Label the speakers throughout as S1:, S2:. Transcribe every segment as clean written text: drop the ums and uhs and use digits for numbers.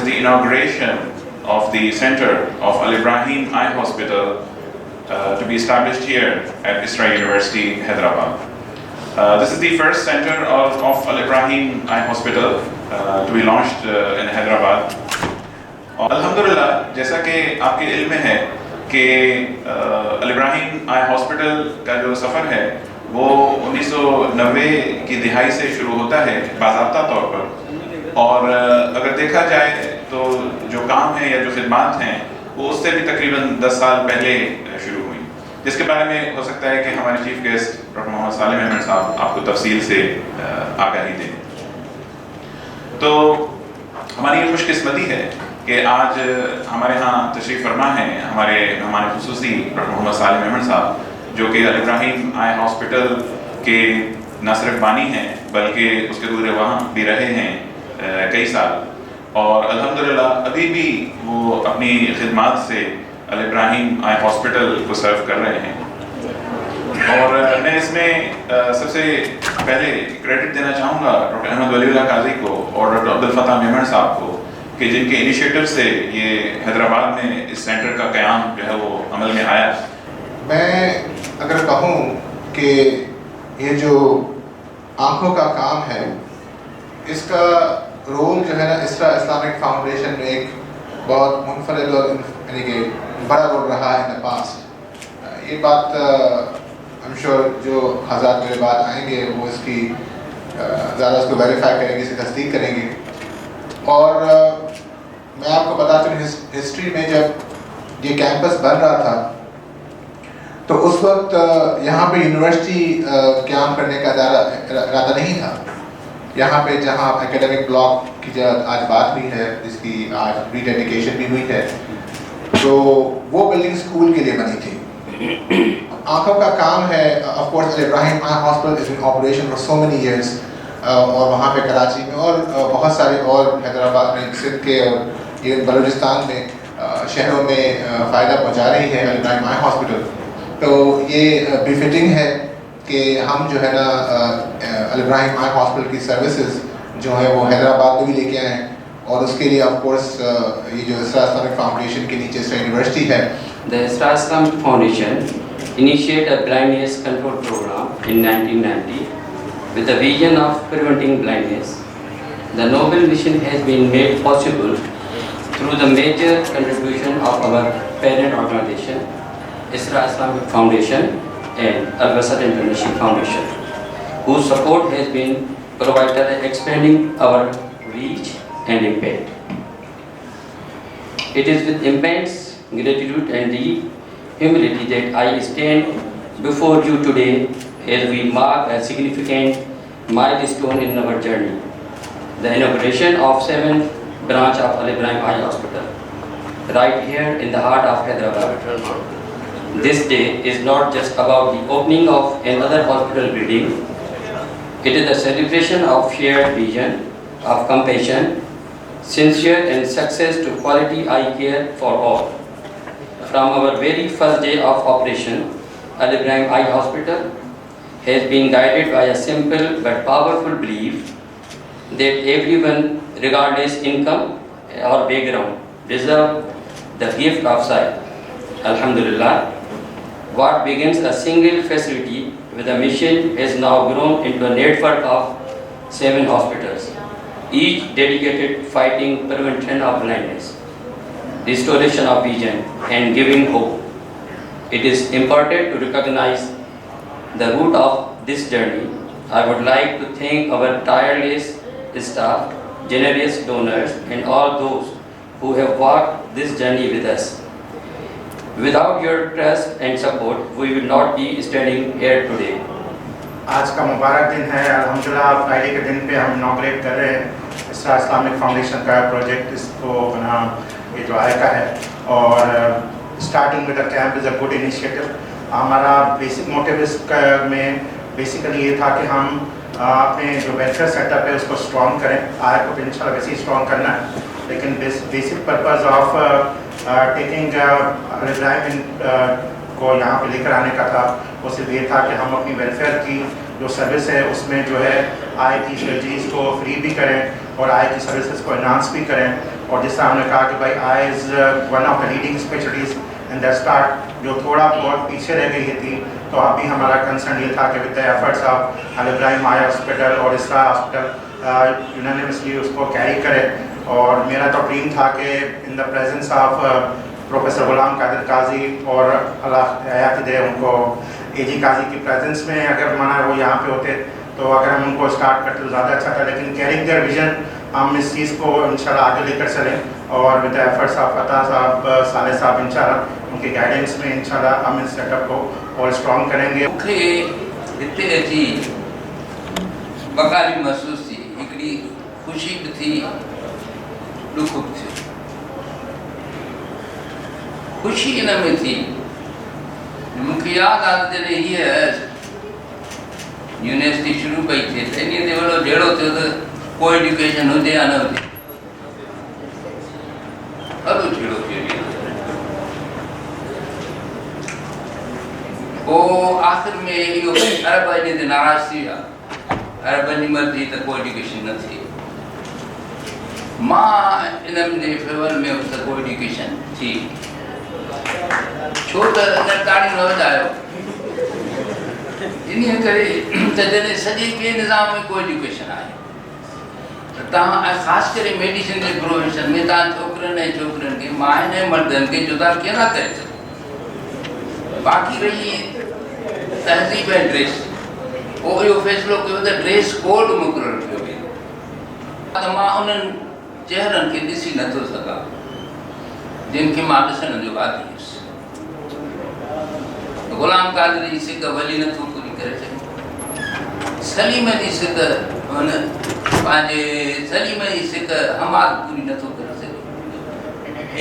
S1: the inauguration of the center of Al Ibrahim Eye Hospital to be established here at ISRA University, Hyderabad. This is the first center of Al Ibrahim Eye Hospital to be launched in Hyderabad. Alhamdulillah, जैसा कि आपके इल्म में है कि अल Ibrahim eye hospital का जो सफ़र है वो 1990 की दिहाई से शुरू होता है बाज़ाब्ता तौर पर, और अगर देखा जाए तो जो काम है या जो खिदमात हैं वो उससे भी तकरीबन 10 साल पहले शुरू हुई, जिसके बारे में हो सकता है कि हमारे चीफ गेस्ट डॉक्टर मोहम्मद सालिम अहमद साहब आपको तफसील से आगाही दें। तो हमारी ये खुशकिस्मती है कि आज हमारे यहाँ तशरीफ़ फरमा हैं हमारे मेहमान खुसूसी डॉक्टर मोहम्मद सालिम अहमद साहब, जो कि अल इब्राहिम आई हॉस्पिटल के न सिर्फ बानी हैं बल्कि उसके दूर वहाँ भी रहे हैं कई साल, और अल्हम्दुलिल्लाह अभी भी वो अपनी खिदमात से अल इब्राहिम आई हॉस्पिटल को सर्व कर रहे हैं। और मैं इसमें सबसे पहले क्रेडिट देना चाहूँगा डॉक्टर अहमद वलीउल्लाह काजी को और डॉक्टर अब्दुल फताह मेमन साहब को कि जिनके इनिशिएटिव से ये हैदराबाद में इस सेंटर का क़याम जो है वो अमल में आया।
S2: मैं अगर कहूँ कि ये जो आँखों का काम है इसका रोल जो है ना ISRA इस्लामिक फाउंडेशन में एक बहुत मुनफरिद और यानी कि बड़ा रोल रहा है इन द पास्ट। ये बात आई एम श्योर जो हज़ार मेरे बाद आएंगे वो इसकी ज़्यादा उसको वेरीफाई करेंगे, इसकी तस्दीक करेंगे। और मैं आपको बता दूँ हिस्ट्री में जब ये कैंपस बन रहा था तो उस वक्त यहाँ पे यूनिवर्सिटी क़याम करने का इरादा नहीं था। यहाँ पे जहाँ एकेडमिक ब्लॉक की जो आज बात हुई है, जिसकी आज रीडेडिकेशन भी हुई है, तो वो बिल्डिंग स्कूल के लिए बनी थी। आँखों का काम है, of course Al Ibrahim eye hospital is in operation for so many years, और वहाँ पे कराची में और बहुत सारे और हैदराबाद में, सिंध के और ये बलूचिस्तान में शहरों में फ़ायदा पहुँचा रही है अल इब्राहिम आई हॉस्पिटल। तो ये बिफिटिंग है कि हम जो है ना अल इब्राहिम आई हॉस्पिटल की सर्विसेज जो है वो हैदराबाद में भी लेके आए हैं, और उसके लिए ऑफ कोर्स ये जो ISRA इस्लामिक फाउंडेशन के नीचे ISRA यूनिवर्सिटी है।
S3: The ISRA Islamic Foundation initiated a blindness control program in 1990 with the vision of preventing blindness. The noble mission has been made possible through the major contribution of our parent organization, ISRA Islamic Foundation and Al Wasat International Foundation, whose support has been provided in expanding our reach and impact. It is with immense gratitude and deep humility that I stand before you today as we mark a significant milestone in our journey, the inauguration of 7th branch of Al Ibrahim Eye Hospital, right here in the heart of Hyderabad. This day is not just about the opening of another hospital building. It is a celebration of shared vision, of compassion, sincere and success to quality eye care for all. From our very first day of operation, Al Ibrahim Eye Hospital has been guided by a simple but powerful belief that everyone, regardless income or background, deserves the gift of sight. Alhamdulillah, what begins a single facility with a mission has now grown into a network of 7 hospitals, each dedicated fighting prevention of blindness, restoration of vision, and giving hope. It is important to recognize the root of this journey. I would like to thank our tireless staff, generous donors, and all those who have walked this journey with us. Without your trust and support, we will not be standing here today.
S4: आज का मुबारक दिन है। अल्हम्दुलिल्लाह Friday के दिन पे हम inaugurate कर रहे हैं ISRA इस्लामिक फाउंडेशन का प्रोजेक्ट। इसको बना ये जो आय का है, और starting with the camp is a good initiative. हमारा बेसिक मोटिव में बेसिकली ये था कि हम अपने जो वेलफेयर सेटअप है उसको स्ट्रॉन्ग करें। आय को तो इंशाल्लाह वैसे ही स्ट्रॉन्ग करना है, लेकिन बेसिक पर्पज़ ऑफ टेकिंग अल इब्राहिम को यहाँ पे लेकर आने का था वो सिर्फ ये था कि हम अपनी वेलफेयर की जो सर्विस है उसमें जो है आय की सर्जरीज को फ्री भी करें और आय की सर्विसेज को एनहांस भी करें। और जिस तरह हमने कहा कि भाई I is one of the leading specialities in the start, जो थोड़ा बहुत पीछे रह गई थी, तो अभी हमारा कंसर्न ये था कि with the efforts of Al Ibrahim eye hospital और इसरा हॉस्पिटल यूनानिमसली उसको कैरी करें। और मेरा तो ड्रीम था कि in the presence of professor Ghulam Qadir Qazi और अल्लाह हयात दे उनको एजी काजी की प्रेजेंस में अगर माना वो यहाँ पे होते, तो अगर हम उनको स्टार्ट करते तो ज़्यादा अच्छा था। लेकिन कैरिंग देयर विजन, हम इस चीज़ को इंशाल्लाह आगे लेकर चलें और विद द एफर्ट्स ऑफ फता साहब, साले साहब, इंशाल्लाह उनके गाइडेंस में इंशाल्लाह हम इस सेटअप को और स्ट्रॉन्ग करेंगे।
S5: मूंखे हिते अची बकाली महसूस थी, हिकिड़ी ख़ुशी बि थी, ॾुख बि थियो। ख़ुशी इन में थी, मूंखे यादि आहे त जॾहिं हीअ यूनिवर्सिटी शुरू कई थिए त इन ते वॾो जहिड़ो थियो त को एजुकेशन हुजे या न हुजे, वॾो जहिड़ो थियो। पोइ आख़िर में इहो अरब इन ते नाराज़ थी विया, अरबनि जी मर्ज़ी त को एजुकेशन न थी। मां इन्हनि जे फेवर में हुउसि त को एजुकेशन थी, छो त इन ताड़ी न वधायो। इन करे त जॾहिं सॼे ॿिए निज़ाम में को एजुकेशन आहे त तव्हां ऐं ख़ासि करे मेडिसिन जे प्रोफेशन में तव्हां छोकिरनि ऐं छोकिरियुनि खे, माइनि ऐं मर्दनि खे जुदा कीअं न करे सघो। बाक़ी रही तहज़ीब ऐं ड्रेस, पोइ इहो फ़ैसिलो कयो त ड्रेस कोड मुक़ररु कयो वेंदो, त मां उन्हनि चेहरनि खे ॾिसी नथो सघां जिन खे मां ॾिसण जो आदी हुयुसि। गुलाम कादिर जी सिक वली नथो पूरी करे सघे, सलीम जी सिक हुन पंहिंजे सलीम जी सिक हमाद पूरी नथो करे सघे,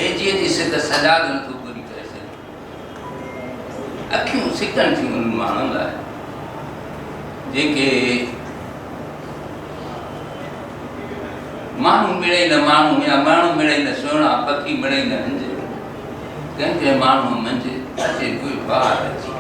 S5: एजीअ जी सिक सजाद नथो पूरी करे सघे। अखियूं सिकनि थियूं उन्हनि माण्हुनि लाइ जेके माण्हू मिड़े न माण्हू, या माण्हू मिड़े न सुहिणा, पखी मिड़े न हंज, कंहिं कंहिं माण्हू मंझि अचे कोई ॿार अची